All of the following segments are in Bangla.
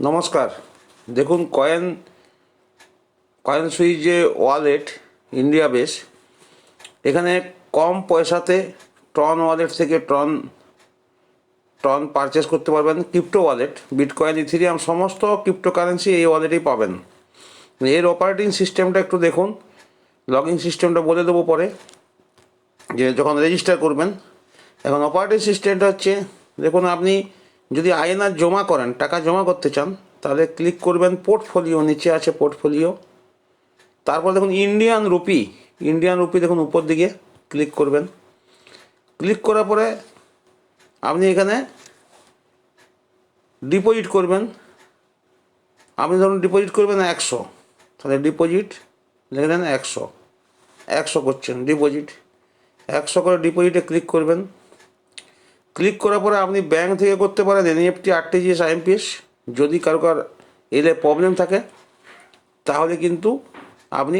নমস্কার। দেখুন, কয়েন কয়েন সুইচ যে ওয়ালেট ইন্ডিয়া বেস, এখানে কম পয়সাতে ট্রন ওয়ালেট থেকে ট্রন পারচেস করতে পারবেন। ক্রিপ্টো ওয়ালেট, বিটকয়েন, ইথেরিয়াম সমস্ত ক্রিপ্টোকারেন্সি এই ওয়ালেটেই পাবেন। এর অপারেটিং সিস্টেমটা একটু দেখুন। লগইন সিস্টেমটা বলে দেবো পরে, যে যখন রেজিস্টার করবেন। এখন অপারেটিং সিস্টেমটা হচ্ছে, দেখুন, আপনি যদি আইএনআর জমা করেন, টাকা জমা করতে চান, তাহলে ক্লিক করবেন পোর্টফোলিও, নিচে আছে পোর্টফোলিও। তারপর দেখুন ইন্ডিয়ান রুপি দেখুন উপর দিকে ক্লিক করবেন। ক্লিক করার পরে আপনি এখানে ডিপোজিট করবেন। আপনি ধরুন ডিপোজিট করবেন 100, তাহলে ডিপোজিট লিখে দেন 100 করছেন ডিপোজিট। 100 করে ডিপোজিটে ক্লিক করবেন। ক্লিক করার পরে আপনি ব্যাঙ্ক থেকে করতে পারেন, এনইএফটি, আরটিজিএস, আইএমপিএস। যদি কারো এলে প্রবলেম থাকে তাহলে কিন্তু আপনি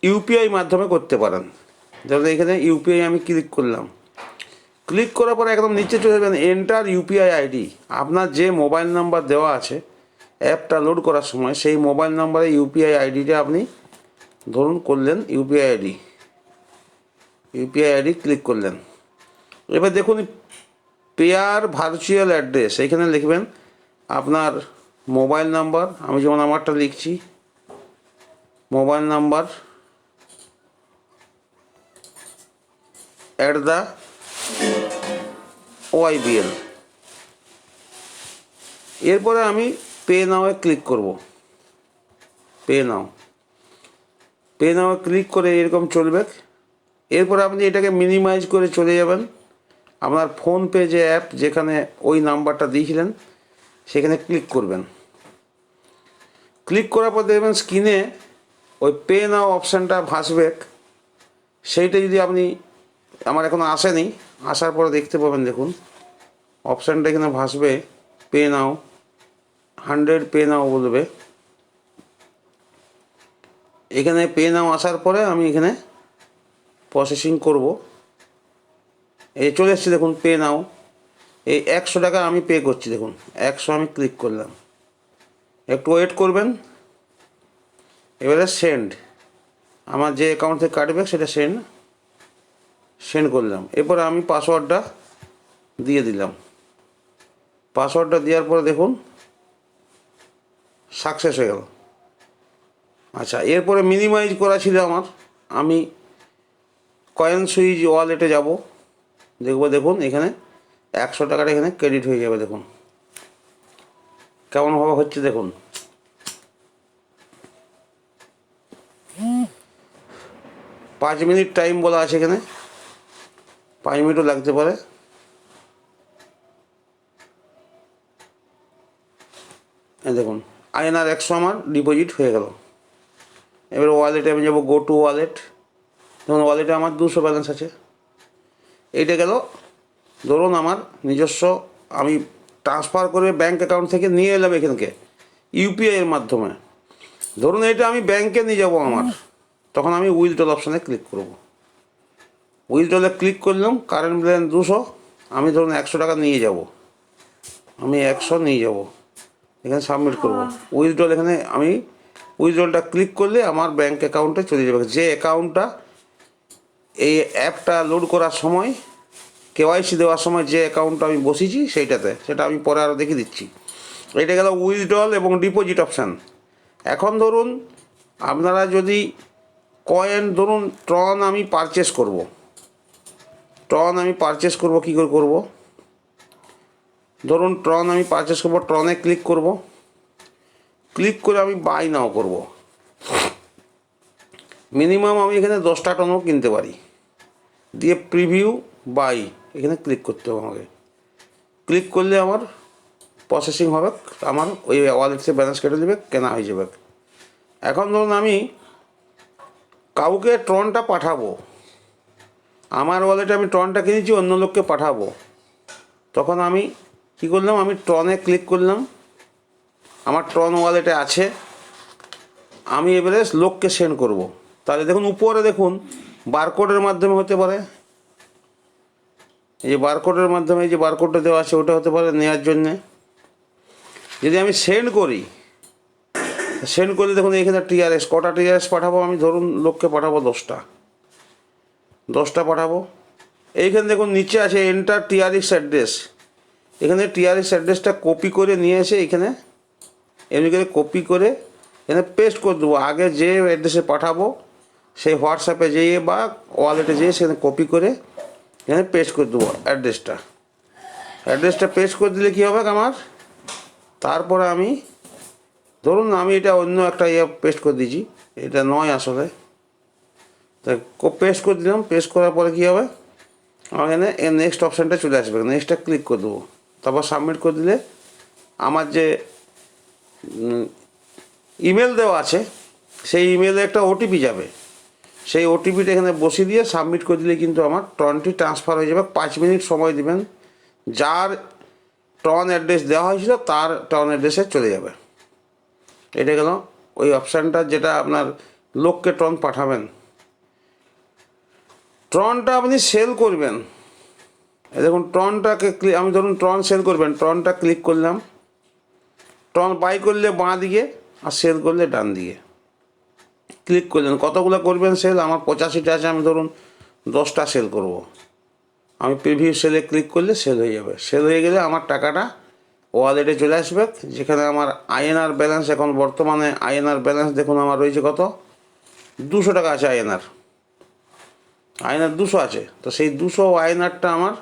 ইউপিআই মাধ্যমে করতে পারেন। ধরুন এখানে ইউপিআই আমি ক্লিক করলাম। ক্লিক করার পরে একদম নিচে চলে যাবেন, এন্টার ইউপিআই আইডি। আপনার যে মোবাইল নাম্বার দেওয়া আছে অ্যাপটা লোড করার সময়, সেই মোবাইল নাম্বারে ইউপিআই আইডিটা আপনি ধরুন করলেন ইউপিআই আইডি ক্লিক করলেন। এবার দেখুন পেয়ার ভার্চুয়াল অ্যাড্রেস, এখানে লিখবেন আপনার মোবাইল নাম্বার। আমি যেমন আমারটা লিখছি, মোবাইল নাম্বার @OIBL। এরপরে আমি পে নাওয়ে ক্লিক করব। পে নাও ক্লিক করে এরকম চলবে। এরপরে আপনি এটাকে মিনিমাইজ করে চলে যাবেন আপনার ফোনপে যে অ্যাপ, যেখানে ওই নাম্বারটা দিয়েছিলেন সেখানে ক্লিক করবেন। ক্লিক করার পর দেখবেন স্ক্রিনে ওই পে নাও অপশানটা ভাসবে। সেইটা যদি আপনি, আমার এখনও আসেনি, আসার পরে দেখতে পাবেন। দেখুন অপশানটা এখানে ভাসবে, পে নাও 100 পে নাও বলবে। এখানে পে নাও আসার পরে আমি এখানে প্রসেসিং করব। এই চলে এসছে দেখুন পে নাও। এই 100 টাকা আমি পে করছি, দেখুন 100 আমি ক্লিক করলাম। একটু ওয়েট করবেন। এবারে সেন্ড, আমার যে অ্যাকাউন্ট থেকে কাটবে সেটা সেন্ড করলাম। এরপরে আমি পাসওয়ার্ডটা দিয়ে দিলাম। পাসওয়ার্ডটা দেওয়ার পরে দেখুন সাকসেস হয়ে গেল। আচ্ছা, এরপরে মিনিমাইজ করা ছিল আমার। আমি কয়েন সুইচ ওয়ালেটে যাব, দেখুন এখানে 100 টাকাটা এখানে ক্রেডিট হয়ে যাবে। দেখুন কেমনভাবে হচ্ছে, দেখুন 5 মিনিট টাইম বলা আছে এখানে, 5 মিনিটও লাগতে পারে। দেখুন আইএনআর 100 আমার ডিপোজিট হয়ে গেল। এবার ওয়ালেটে আমি যাবো, গো টু ওয়ালেট। দেখুন ওয়ালেটে আমার 200 ব্যালেন্স আছে। এইটা গেল ধরুন আমার নিজস্ব, আমি ট্রান্সফার করে ব্যাঙ্ক অ্যাকাউন্ট থেকে নিয়ে এলাম এখানকে ইউপিআইয়ের মাধ্যমে। ধরুন এটা আমি ব্যাঙ্কে নিয়ে যাব আমার, তখন আমি উইথড্রল অপশানে ক্লিক করব। উইথড্রলে ক্লিক করলাম, কারেন্ট ব্যালেন্স 200, আমি ধরুন 100 টাকা নিয়ে যাব। আমি 100 নিয়ে যাব, এখানে সাবমিট করব। উইথড্রল, এখানে আমি উইথড্রলটা ক্লিক করলে আমার ব্যাঙ্ক অ্যাকাউন্টে চলে যাবে, যে অ্যাকাউন্টটা এই অ্যাপটা লোড করার সময়, কেওয়াইসি দেওয়ার সময় যে অ্যাকাউন্টটা আমি বসিয়েছি সেইটাতে, সেটা আমি পরে আরও দেখিয়ে দিচ্ছি। এটা গেল উইথড্রল এবং ডিপোজিট অপশান। এখন ধরুন আপনারা যদি কয়েন, ধরুন ট্রন আমি পারচেস করব, কী করে করব? ধরুন ট্রন আমি পারচেস করব, ট্রনে ক্লিক করব। ক্লিক করে আমি বাই নাও করব। মিনিমাম আমি এখানে 10টা টনও কিনতে পারি। দিয়ে প্রিভিউ বাই এখানে ক্লিক করতে হবে আমাকে। ক্লিক করলে আমার প্রসেসিং হবে, আমার ওই ওয়ালেটে ব্যালেন্স কেটে দেবে, কেনা হয়ে যাবে। এখন ধরুন আমি কাউকে ট্রনটা পাঠাবো, আমার ওয়ালেটে আমি ট্রনটা কিনেছি, অন্য লোককে পাঠাবো, তখন আমি কী করলাম, আমি ট্রনে ক্লিক করলাম। আমার ট্রন ওয়ালেটে আছে, আমি এবারে লোককে সেন্ড করব। তাহলে দেখুন উপরে দেখুন বারকোডের মাধ্যমে হতে পারে, এই যে বারকোডের মাধ্যমে, এই যে বারকোডটা দেওয়া আছে ওটা হতে পারে নেওয়ার জন্যে। যদি আমি সেন্ড করি, সেন্ড করলে দেখুন এখানে টিআরএস, কটা টিআরএস পাঠাবো আমি, ধরুন লোককে পাঠাবো 10টা পাঠাবো। এইখানে দেখুন নিচে আছে এন্টার টিআরএস অ্যাড্রেস, এখানে টিআরএস অ্যাড্রেসটা কপি করে নিয়ে এসে এখানে এমনি করে কপি করে এখানে পেস্ট করে দেবো। আগে যে অ্যাড্রেসে পাঠাবো সেই হোয়াটসঅ্যাপে যেয়ে বা ওয়ালেটে যেয়ে সেখানে কপি করে এখানে পেস্ট করে দেবো অ্যাড্রেসটা পেস্ট করে দিলে কী হবে আমার, তারপরে আমি ধরুন আমি এটা অন্য একটা পেস্ট করে দিয়েছি, এটা নয় আসলে, তা পেস্ট করে দিলাম। পেস্ট করার পরে কী হবে, আমার এখানে নেক্সট অপশানটা চলে আসবে, নেক্সটটা ক্লিক করে দেবো। তারপর সাবমিট করে দিলে আমার যে ইমেল দেওয়া আছে সেই ইমেলে একটা ওটিপি যাবে, সেই ওটিপিটা এখানে বসিয়ে দিয়ে সাবমিট করে দিলে কিন্তু আমার ট্রনটি ট্রান্সফার হয়ে যাবে। 5 মিনিট সময় দিবেন, যার ট্রন অ্যাড্রেস দেওয়া হয়েছিল তার ট্রন অ্যাড্রেসে চলে যাবে। এটা গেল ওই অপশানটা যেটা আপনার লোককে ট্রন পাঠাবেন। ট্রনটা আপনি সেল করবেন, দেখুন ট্রনটাকে আমি ধরুন ট্রন সেল করবেন, ট্রনটা ক্লিক করলাম, ট্রন বাই করলে বাঁ দিকে আর সেল করলে ডান দিকে ক্লিক করলেন। কতগুলো করবেন সেল, আমার 85টা আছে, আমি ধরুন 10টা সেল করব। আমি প্রিভিউ সেলে ক্লিক করলে সেল হয়ে যাবে। সেল হয়ে গেলে আমার টাকাটা ওয়ালেটে চলে আসবে, যেখানে আমার আইএনআর ব্যালেন্স এখন বর্তমানে আইএনআর ব্যালেন্স দেখুন আমার রয়েছে কত, 200 টাকা আছে আইএনআর 200 আছে। তো সেই 200 আইএনআরটা আমার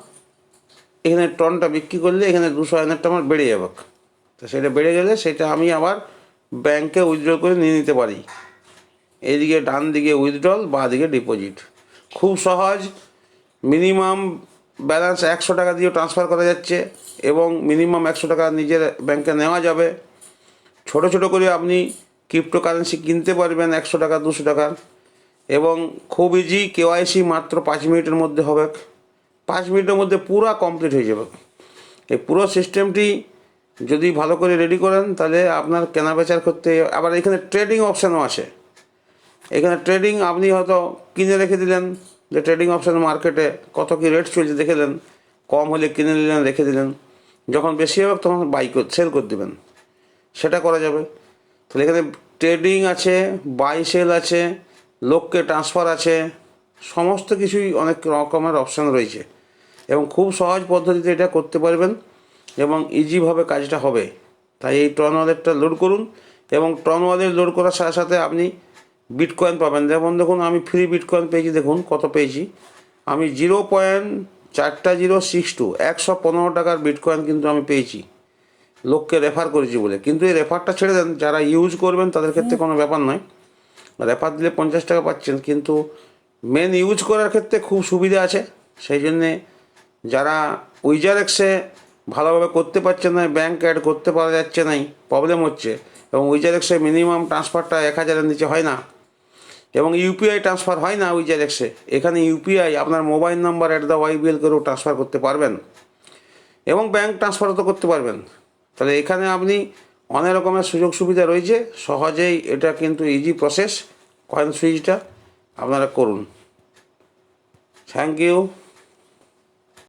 এখানে টনটা বিক্রি করলে এখানে 200 আইএনআরটা আমার বেড়ে যাবে। তো সেটা বেড়ে গেলে সেটা আমি আবার ব্যাংকে উইথড্র করে নিয়ে নিতে পারি। এইদিকে ডান দিকে উইথড্রল, বাঁ দিকে ডিপোজিট, খুব সহজ। মিনিমাম ব্যালেন্স 100 টাকা দিয়েও ট্রান্সফার করা যাচ্ছে এবং মিনিমাম 100 টাকা নিজের ব্যাংকে নেওয়া যাবে। ছোট ছোট করে আপনি ক্রিপ্টোকারেন্সি কিনতে পারবেন 100 টাকা 200 টাকার, এবং খুব ইজি। কেওয়াইসি মাত্র 5 মিনিটের মধ্যে হবে, 5 মিনিটের মধ্যে পুরো কমপ্লিট হয়ে যাবে। এই পুরো সিস্টেমটি যদি ভালো করে রেডি করেন তাহলে আপনার কেনাবেচার করতে, আবার এখানে ট্রেডিং অপশানও আছে। এখানে ট্রেডিং আপনি হয়তো কিনে রেখে দিলেন, যে ট্রেডিং অপশান মার্কেটে কত কী রেট চলছে দেখেলেন, কম হলে কিনে নিলেন রেখে দিলেন, যখন বেশি হবে তখন সেল করে দেবেন, সেটা করা যাবে। তাহলে এখানে ট্রেডিং আছে, বাই সেল আছে, লোককে ট্রান্সফার আছে, সমস্ত কিছুই অনেক রকমের অপশান রয়েছে এবং খুব সহজ পদ্ধতিতে এটা করতে পারবেন এবং ইজিভাবে কাজটা হবে। তাই এই ট্রন ওয়ালেটটা লোড করুন এবং ট্রন ওয়ালেট লোড করার সাথে সাথে আপনি বিটকয়েন পাবেন। যেমন দেখুন আমি ফ্রি বিটকয়েন পেয়েছি, দেখুন কত পেয়েছি আমি, 0.4062 115 টাকার বিটকয়েন কিন্তু আমি পেয়েছি, লোককে রেফার করেছি বলে। কিন্তু এই রেফারটা ছেড়ে দেন, যারা ইউজ করবেন তাদের ক্ষেত্রে কোনো ব্যাপার নয়, রেফার দিলে 50 টাকা পাচ্ছেন, কিন্তু মেন ইউজ করার ক্ষেত্রে খুব সুবিধা আছে। সেই জন্যে যারা উইজারএক্সে ভালোভাবে করতে পারছে না, ব্যাঙ্ক অ্যাড করতে পারা যাচ্ছে নাই, প্রবলেম হচ্ছে, এবং উইজারএক্সে মিনিমাম ট্রান্সফারটা 1000-এর নিচে হয় না এবং ইউপিআই ট্রান্সফার হয় না উইজারএক্সে। এখানে ইউপিআই আপনার মোবাইল নাম্বার @YBL করেও ট্রান্সফার করতে পারবেন এবং ব্যাঙ্ক ট্রান্সফারও তো করতে পারবেন। তাহলে এখানে আপনি অনেক রকমের সুযোগ সুবিধা রয়েছে, সহজেই এটা কিন্তু ইজি প্রসেস। কয়েন সুইচটা আপনারা করুন। Thank you.